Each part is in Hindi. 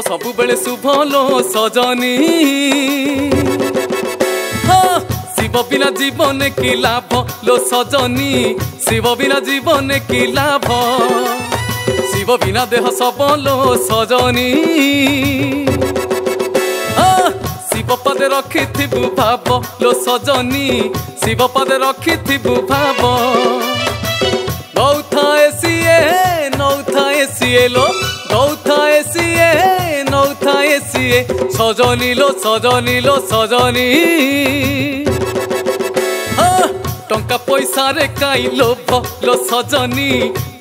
सबु बेले शुभ लो सजनी हाँ शिव बिना जीवन की लाभ लो सजनी शिव बिना जीवन की लाभ शिव बिना देह सबलो सजनी शिव पदे रखिथिबु भाव लो सजनी शिव पदे रखिथिबु भाव गौथाए सिए नौथाए सिए लो गौथाए सिए नौथाए सिए सजनी लो सजनी लो सजनी टंका पैसा रे काई लोभ लो सजनी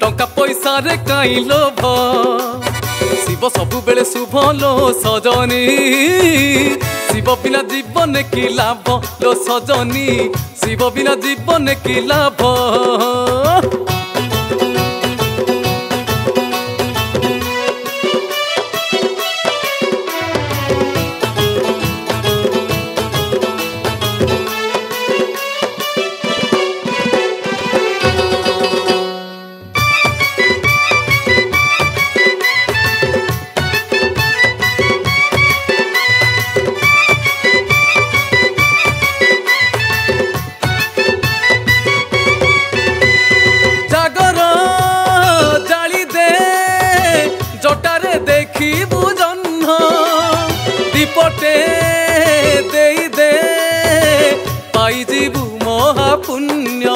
टंका पैसा रे काई लोभ शिव सबु बेले शुभ लो सजनी शिव बिना जीवन की लाभ लो सजनी शिव बिना जीवन की लाभ दीपटे दे दे पाई जीवु महापुण्य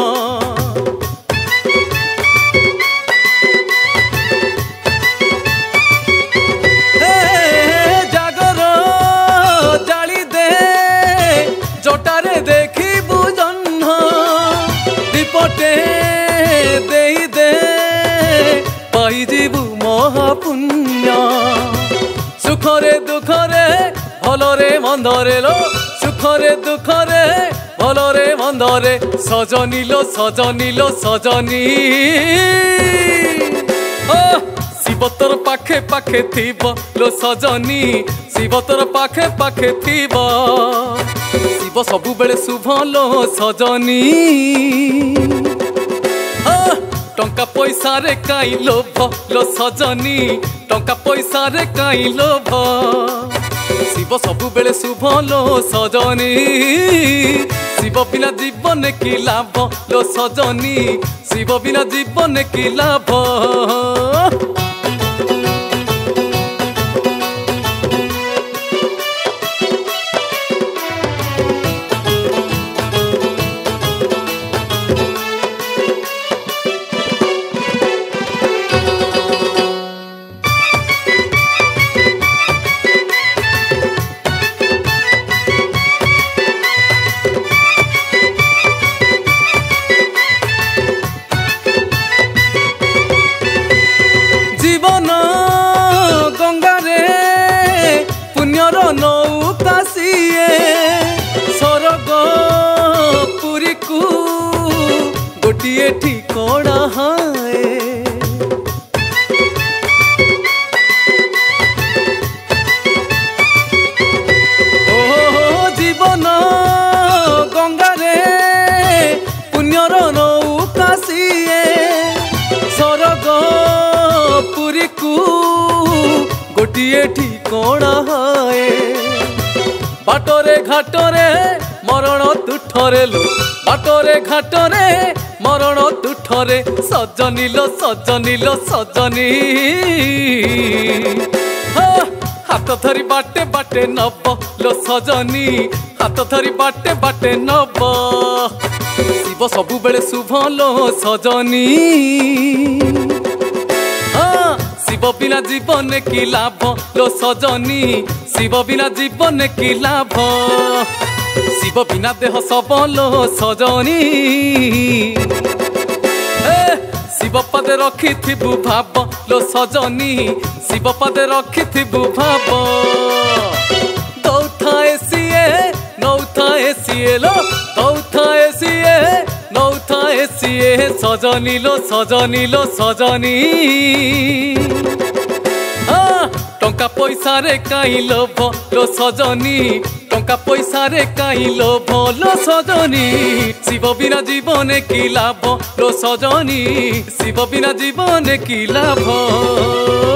जागर जाली दे जटारे देखिबु जह्न दीपटे दे दे पाई जीवु महापुण्य सुखरे दुखरे भलरे मंदरे लो सुखरे दुखरे भलरे मंदरे सजनी लो सजनी लो सजनी शिव तोर पाखे पाखे थीब लो सजनी शिव तोर पाखे पाखे थीब शिव सबु बेले शुभ लो सजनी टंका पैसा रे काई लोभ लो सजनी टंका पैसा रे काई लोभ शिव सबु बेले शुभ लो सजनी शिव बिना जीवन की लाभ लो सजनी शिव बिना जीवन की लाभ नौका सिए सरग पुरी को गोटिए ठिकड़ा हाए जीवन गंगारे पुण्यर नौका सिए सरग पुरी को गोटिए ठिकड़ा हाए बाटरे घाटरे मरण तुठरे लो बाटरे घाटरे मरण तुठरे सजनी लो सजनी लो सजनी हाथ धरी बाटे बाटे नब लो सजनी हाथ धरी बाटे बाटे नब शिव सबु बेले शुभ लो सजनी शिव बिना जीवन की लाभ लो सजनी शिव बिना जीवन की लाभ शिव बिना देह सबलो सजनी शिव पदे रखिथिबु भाव लो सजनी शिव पदे रखिथिबु भाव दौथाए सिए नौथाए सिए लो दौथाए सिए नौथाए सिए सजनी लो सजनी लो सजनी टंका पैसा रे काई लोभ लो सजनी टंका पैसा रे काई लोभ लो सजनी शिव बिना जीवन की लाभ लो सजनी शिव बिना जीवन की लाभ।